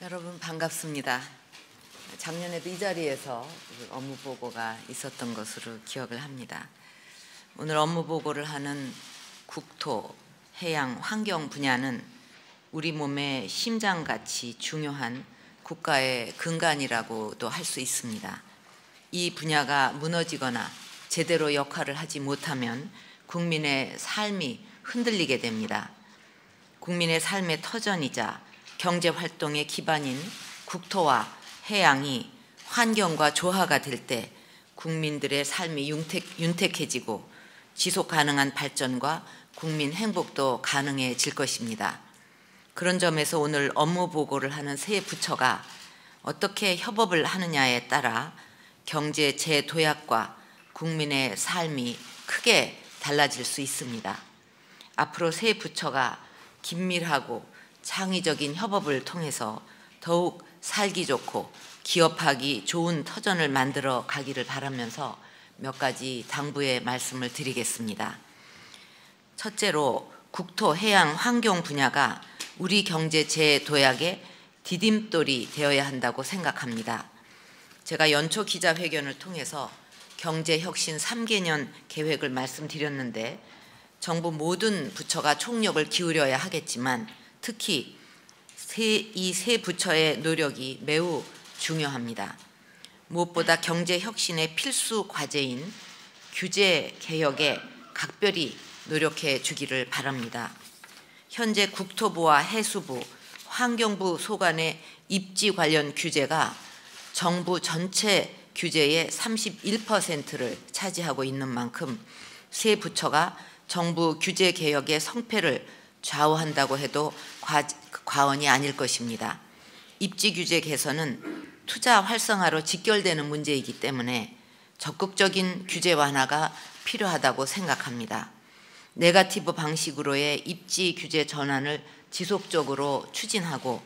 여러분 반갑습니다. 작년에도 이 자리에서 업무 보고가 있었던 것으로 기억을 합니다. 오늘 업무 보고를 하는 국토, 해양, 환경 분야는 우리 몸의 심장같이 중요한 국가의 근간이라고도 할 수 있습니다. 이 분야가 무너지거나 제대로 역할을 하지 못하면 국민의 삶이 흔들리게 됩니다. 국민의 삶의 터전이자 경제활동의 기반인 국토와 해양이 환경과 조화가 될 때 국민들의 삶이 윤택해지고 지속 가능한 발전과 국민 행복도 가능해질 것입니다. 그런 점에서 오늘 업무 보고를 하는 세 부처가 어떻게 협업을 하느냐에 따라 경제 재도약과 국민의 삶이 크게 달라질 수 있습니다. 앞으로 세 부처가 긴밀하고 창의적인 협업을 통해서 더욱 살기 좋고 기업하기 좋은 터전을 만들어 가기를 바라면서 몇 가지 당부의 말씀을 드리겠습니다. 첫째로 국토, 해양, 환경 분야가 우리 경제 재도약의 디딤돌이 되어야 한다고 생각합니다. 제가 연초 기자회견을 통해서 경제혁신 3개년 계획을 말씀드렸는데 정부 모든 부처가 총력을 기울여야 하겠지만 특히 이 세 부처의 노력이 매우 중요합니다. 무엇보다 경제혁신의 필수 과제인 규제 개혁에 각별히 노력해 주기를 바랍니다. 현재 국토부와 해수부, 환경부 소관의 입지 관련 규제가 정부 전체 규제의 31%를 차지하고 있는 만큼 세 부처가 정부 규제 개혁의 성패를 좌우한다고 해도 과언이 아닐 것입니다. 입지 규제 개선은 투자 활성화로 직결되는 문제이기 때문에 적극적인 규제 완화가 필요하다고 생각합니다. 네거티브 방식으로의 입지 규제 전환을 지속적으로 추진하고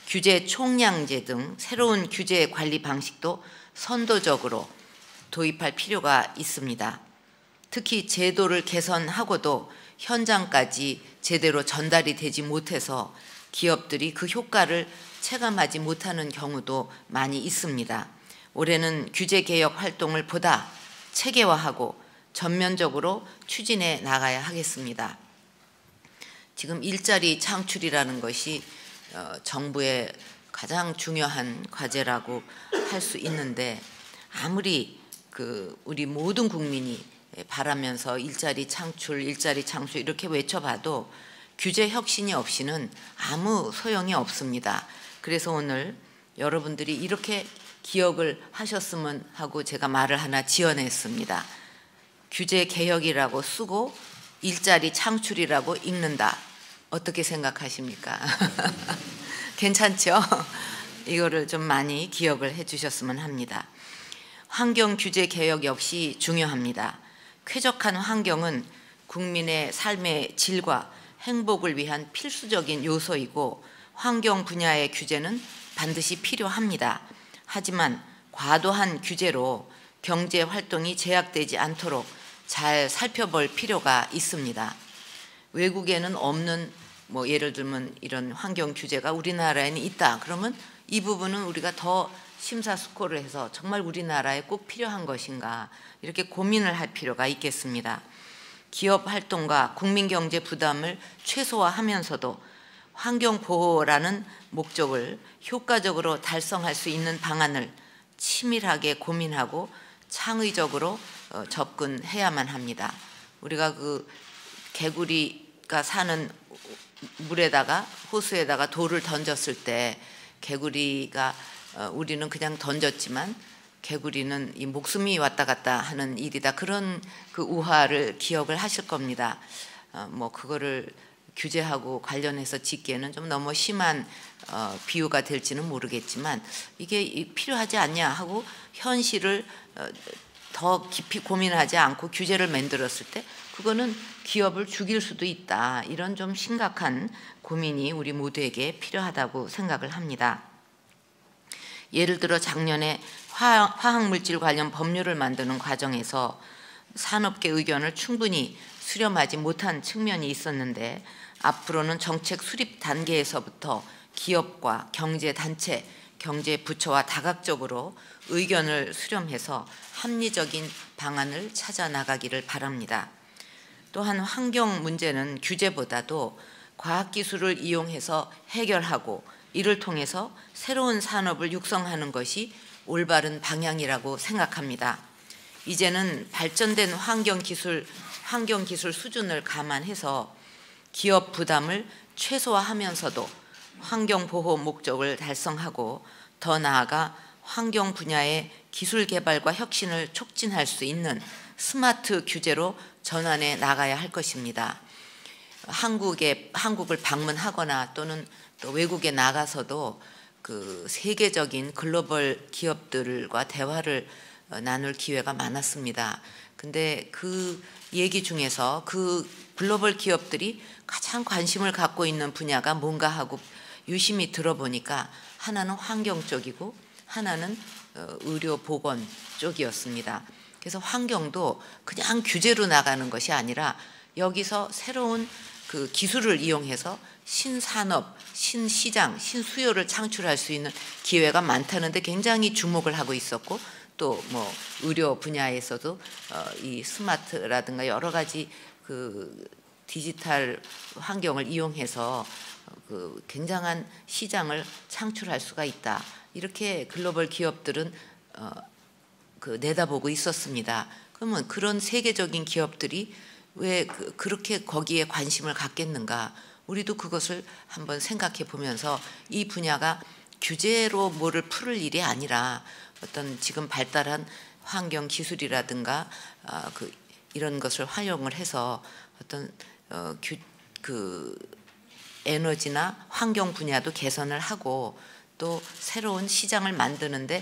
규제 총량제 등 새로운 규제 관리 방식도 선도적으로 도입할 필요가 있습니다. 특히 제도를 개선하고도 현장까지 제대로 전달이 되지 못해서 기업들이 그 효과를 체감하지 못하는 경우도 많이 있습니다. 올해는 규제 개혁 활동을 보다 체계화하고 전면적으로 추진해 나가야 하겠습니다. 지금 일자리 창출이라는 것이 정부의 가장 중요한 과제라고 할 수 있는데 아무리 우리 모든 국민이 바라면서 일자리 창출 이렇게 외쳐봐도 규제 혁신이 없이는 아무 소용이 없습니다. 그래서 오늘 여러분들이 이렇게 기억을 하셨으면 하고 제가 말을 하나 지어냈습니다. 규제 개혁이라고 쓰고 일자리 창출이라고 읽는다. 어떻게 생각하십니까? 괜찮죠? 이거를 좀 많이 기억을 해 주셨으면 합니다. 환경 규제 개혁 역시 중요합니다. 쾌적한 환경은 국민의 삶의 질과 행복을 위한 필수적인 요소이고 환경 분야의 규제는 반드시 필요합니다. 하지만 과도한 규제로 경제 활동이 제약되지 않도록 잘 살펴볼 필요가 있습니다. 외국에는 없는 예를 들면 이런 환경 규제가 우리나라에는 있다. 그러면 이 부분은 우리가 더 심사숙고를 해서 정말 우리나라에 꼭 필요한 것인가 이렇게 고민을 할 필요가 있겠습니다. 기업 활동과 국민 경제 부담을 최소화하면서도 환경 보호라는 목적을 효과적으로 달성할 수 있는 방안을 치밀하게 고민하고 창의적으로 접근해야만 합니다. 우리가 개구리가 사는 물에다가 호수에다가 돌을 던졌을 때 개구리가 우리는 그냥 던졌지만 개구리는 이 목숨이 왔다 갔다 하는 일이다. 그런 우화를 기억을 하실 겁니다. 그거를 규제하고 관련해서 짓기에는 좀 너무 심한 비유가 될지는 모르겠지만 이게 필요하지 않냐 하고 현실을 더 깊이 고민하지 않고 규제를 만들었을 때 그거는 기업을 죽일 수도 있다. 이런 좀 심각한 고민이 우리 모두에게 필요하다고 생각을 합니다. 예를 들어 작년에 화학물질 관련 법률을 만드는 과정에서 산업계 의견을 충분히 수렴하지 못한 측면이 있었는데 앞으로는 정책 수립 단계에서부터 기업과 경제단체, 경제부처와 다각적으로 의견을 수렴해서 합리적인 방안을 찾아 나가기를 바랍니다. 또한 환경 문제는 규제보다도 과학기술을 이용해서 해결하고 이를 통해서 새로운 산업을 육성하는 것이 올바른 방향이라고 생각합니다. 이제는 발전된 환경기술 수준을 감안해서 기업 부담을 최소화하면서도 환경보호 목적을 달성하고 더 나아가 환경 분야의 기술 개발과 혁신을 촉진할 수 있는 스마트 규제로 전환해 나가야 할 것입니다. 한국을 방문하거나 또는 또 외국에 나가서도 그 세계적인 글로벌 기업들과 대화를 나눌 기회가 많았습니다. 근데 그 얘기 중에서 그 글로벌 기업들이 가장 관심을 갖고 있는 분야가 뭔가 하고 유심히 들어보니까 하나는 환경 쪽이고 하나는 의료 보건 쪽이었습니다. 그래서 환경도 그냥 규제로 나가는 것이 아니라 여기서 새로운 그 기술을 이용해서 신산업, 신시장, 신수요를 창출할 수 있는 기회가 많다는데 굉장히 주목을 하고 있었고, 또 뭐 의료 분야에서도 이 스마트라든가 여러 가지 그 디지털 환경을 이용해서 그 굉장한 시장을 창출할 수가 있다. 이렇게 글로벌 기업들은 그 내다보고 있었습니다. 그러면 그런 세계적인 기업들이 왜 그렇게 거기에 관심을 갖겠는가? 우리도 그것을 한번 생각해 보면서 이 분야가 규제로 뭐를 풀을 일이 아니라 어떤 지금 발달한 환경 기술이라든가 이런 것을 활용을 해서 어떤 그 에너지나 환경 분야도 개선을 하고 또 새로운 시장을 만드는데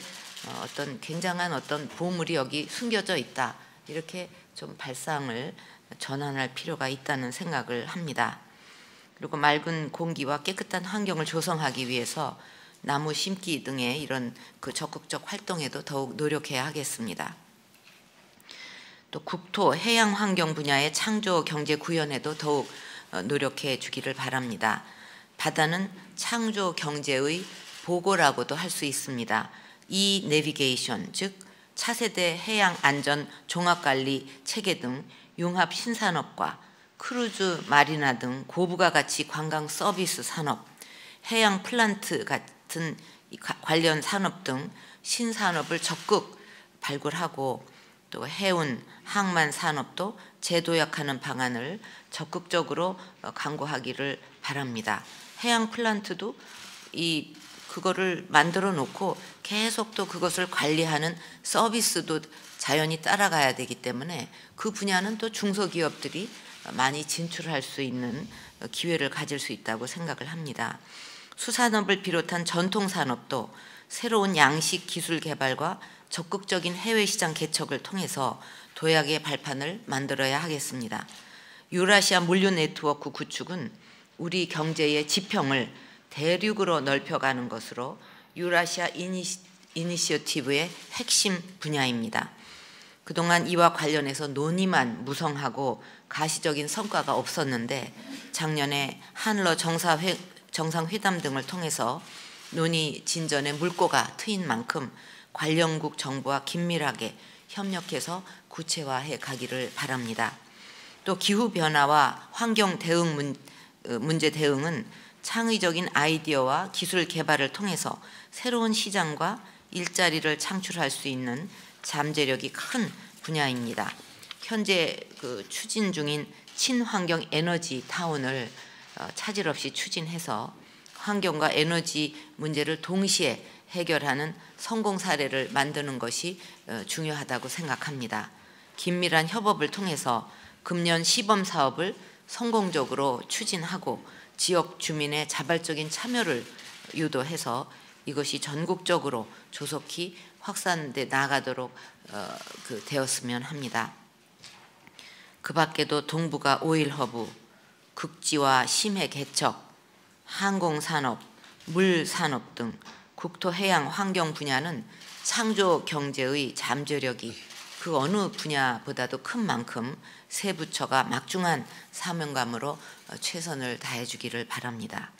어떤 굉장한 어떤 보물이 여기 숨겨져 있다. 이렇게 좀 발상을 전환할 필요가 있다는 생각을 합니다. 그리고 맑은 공기와 깨끗한 환경을 조성하기 위해서 나무 심기 등의 이런 그 적극적 활동에도 더욱 노력해야 하겠습니다. 또 국토, 해양 환경 분야의 창조 경제 구현에도 더욱 노력해 주기를 바랍니다. 바다는 창조 경제의 보고라고도 할 수 있습니다. 이 내비게이션, 즉 차세대 해양 안전 종합관리 체계 등 융합 신산업과 크루즈 마리나 등 고부가 가치 관광 서비스 산업, 해양 플란트 같은 관련 산업 등 신산업을 적극 발굴하고 또 해운, 항만 산업도 재도약하는 방안을 적극적으로 강구하기를 바랍니다. 해양 플란트도 그거를 만들어 놓고 계속 또 그것을 관리하는 서비스도 자연히 따라가야 되기 때문에 그 분야는 또 중소기업들이 많이 진출할 수 있는 기회를 가질 수 있다고 생각을 합니다. 수산업을 비롯한 전통산업도 새로운 양식 기술 개발과 적극적인 해외 시장 개척을 통해서 도약의 발판을 만들어야 하겠습니다. 유라시아 물류 네트워크 구축은 우리 경제의 지평을 대륙으로 넓혀가는 것으로 유라시아 이니시어티브의 핵심 분야입니다. 그동안 이와 관련해서 논의만 무성하고 가시적인 성과가 없었는데 작년에 한러 정상회담 등을 통해서 논의 진전에 물꼬가 트인 만큼 관련국 정부와 긴밀하게 협력해서 구체화해 가기를 바랍니다. 또 기후변화와 환경 대응 문제 대응은 창의적인 아이디어와 기술 개발을 통해서 새로운 시장과 일자리를 창출할 수 있는 잠재력이 큰 분야입니다. 현재 추진 중인 친환경 에너지 타운을 차질 없이 추진해서 환경과 에너지 문제를 동시에 해결하는 성공 사례를 만드는 것이 중요하다고 생각합니다. 긴밀한 협업을 통해서 금년 시범 사업을 성공적으로 추진하고 지역 주민의 자발적인 참여를 유도해서 이것이 전국적으로 조속히 확산돼 나가도록 되었으면 합니다. 그 밖에도 동북아 오일 허브, 극지와 심해 개척, 항공산업, 물산업 등 국토 해양 환경 분야는 창조 경제의 잠재력이 그 어느 분야보다도 큰 만큼 세 부처가 막중한 사명감으로 최선을 다해 주기를 바랍니다.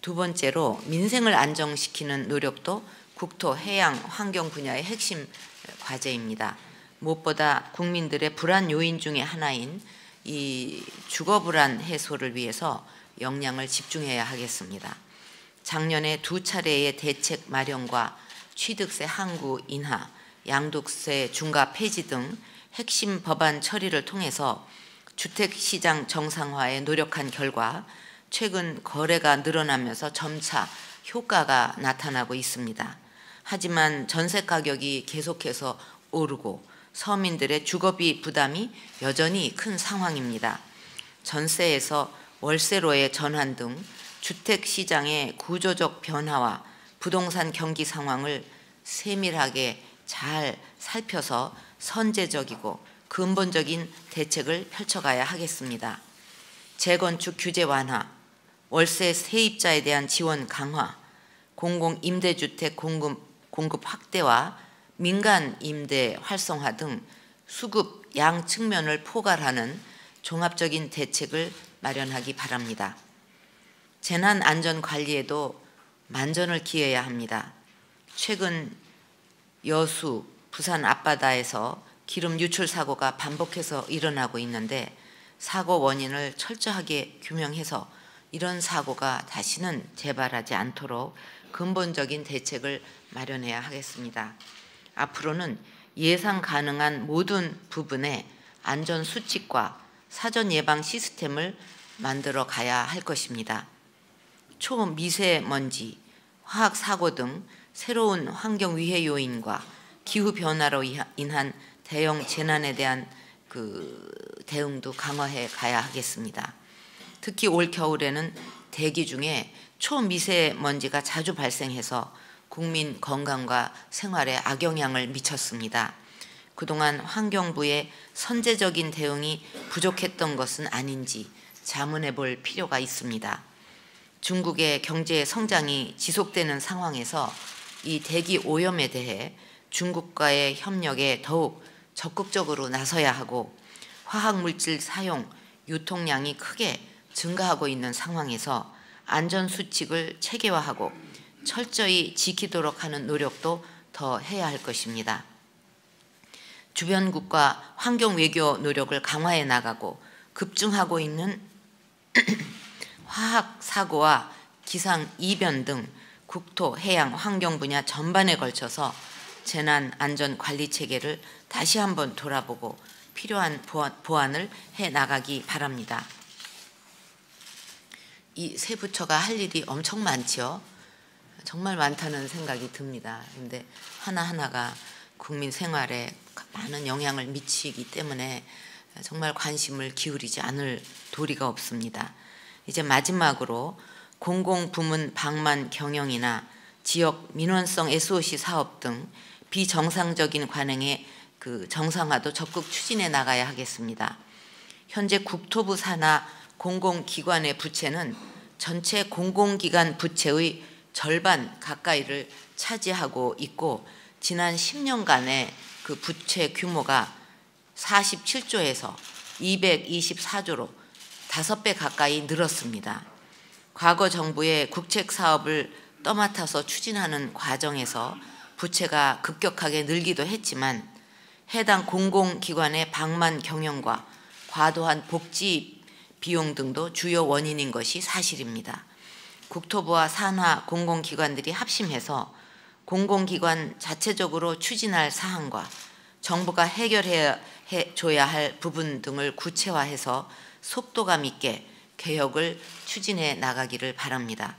두 번째로 민생을 안정시키는 노력도 국토, 해양, 환경 분야의 핵심 과제입니다. 무엇보다 국민들의 불안 요인 중에 하나인 이 주거 불안 해소를 위해서 역량을 집중해야 하겠습니다. 작년에 2차례의 대책 마련과 취득세 항구 인하, 양도세 중과 폐지 등 핵심 법안 처리를 통해서 주택시장 정상화에 노력한 결과 최근 거래가 늘어나면서 점차 효과가 나타나고 있습니다. 하지만 전세 가격이 계속해서 오르고 서민들의 주거비 부담이 여전히 큰 상황입니다. 전세에서 월세로의 전환 등 주택시장의 구조적 변화와 부동산 경기 상황을 세밀하게 잘 살펴서 선제적이고 근본적인 대책을 펼쳐가야 하겠습니다. 재건축 규제 완화, 월세 세입자에 대한 지원 강화, 공공임대주택 공급 확대와 민간 임대 활성화 등 수급 양 측면을 포괄하는 종합적인 대책을 마련하기 바랍니다. 재난안전관리에도 만전을 기해야 합니다. 최근 여수, 부산 앞바다에서 기름 유출 사고가 반복해서 일어나고 있는데 사고 원인을 철저하게 규명해서 이런 사고가 다시는 재발하지 않도록 근본적인 대책을 마련해야 하겠습니다. 앞으로는 예상 가능한 모든 부분에 안전수칙과 사전 예방 시스템을 만들어 가야 할 것입니다. 초미세먼지, 화학사고 등 새로운 환경위해 요인과 기후변화로 인한 대형 재난에 대한 대응도 강화해 가야 하겠습니다. 특히 올 겨울에는 대기 중에 초미세먼지가 자주 발생해서 국민 건강과 생활에 악영향을 미쳤습니다. 그동안 환경부의 선제적인 대응이 부족했던 것은 아닌지 자문해 볼 필요가 있습니다. 중국의 경제 성장이 지속되는 상황에서 이 대기 오염에 대해 중국과의 협력에 더욱 적극적으로 나서야 하고 화학물질 사용, 유통량이 크게 증가하고 있는 상황에서 안전수칙을 체계화하고 철저히 지키도록 하는 노력도 더 해야 할 것입니다. 주변국과 환경외교 노력을 강화해 나가고 급증하고 있는 화학사고와 기상이변 등 국토, 해양, 환경 분야 전반에 걸쳐서 재난안전관리체계를 다시 한번 돌아보고 필요한 보완을 해 나가기 바랍니다. 이 세 부처가 할 일이 엄청 많죠. 정말 많다는 생각이 듭니다. 그런데 하나하나가 국민 생활에 많은 영향을 미치기 때문에 정말 관심을 기울이지 않을 도리가 없습니다. 이제 마지막으로 공공부문 방만 경영이나 지역 민원성 SOC 사업 등 비정상적인 관행의 정상화도 적극 추진해 나가야 하겠습니다. 현재 국토부 산하 공공기관의 부채는 전체 공공기관 부채의 절반 가까이를 차지하고 있고 지난 10년간의 그 부채 규모가 47조에서 224조로 5배 가까이 늘었습니다. 과거 정부의 국책 사업을 떠맡아서 추진하는 과정에서 부채가 급격하게 늘기도 했지만 해당 공공기관의 방만 경영과 과도한 복지 비용 등도 주요 원인인 것이 사실입니다. 국토부와 산하 공공기관들이 합심해서 공공기관 자체적으로 추진할 사항과 정부가 해결해 줘야 할 부분 등을 구체화해서 속도감 있게 개혁을 추진해 나가기를 바랍니다.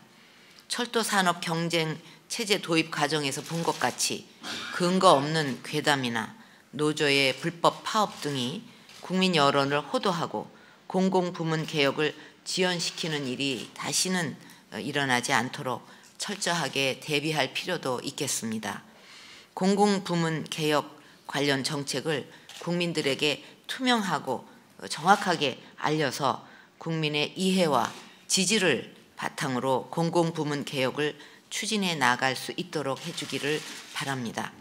철도산업 경쟁 체제 도입 과정에서 본 것 같이 근거 없는 괴담이나 노조의 불법 파업 등이 국민 여론을 호도하고 공공부문 개혁을 지연시키는 일이 다시는 일어나지 않도록 철저하게 대비할 필요도 있겠습니다. 공공부문 개혁 관련 정책을 국민들에게 투명하고 정확하게 알려서 국민의 이해와 지지를 바탕으로 공공부문 개혁을 추진해 나갈 수 있도록 해주기를 바랍니다.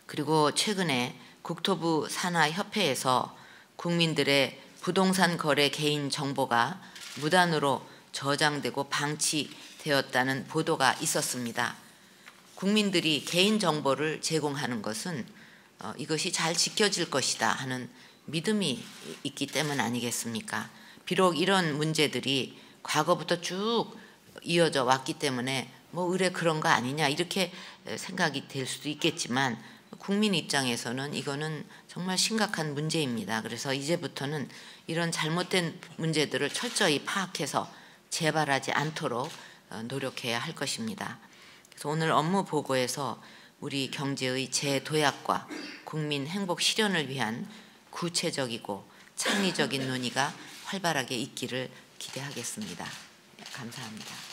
그리고 최근에 국토부 산하협회에서 국민들의 부동산 거래 개인 정보가 무단으로 저장되고 방치되었다는 보도가 있었습니다. 국민들이 개인정보를 제공하는 것은 이것이 잘 지켜질 것이다 하는 믿음이 있기 때문 아니겠습니까? 비록 이런 문제들이 과거부터 쭉 이어져 왔기 때문에 뭐 의뢰 그런 거 아니냐 이렇게 생각이 될 수도 있겠지만 국민 입장에서는 이거는 정말 심각한 문제입니다. 그래서 이제부터는 이런 잘못된 문제들을 철저히 파악해서 재발하지 않도록 노력해야 할 것입니다. 그래서 오늘 업무 보고에서 우리 경제의 재도약과 국민 행복 실현을 위한 구체적이고 창의적인 논의가 활발하게 있기를 기대하겠습니다. 감사합니다.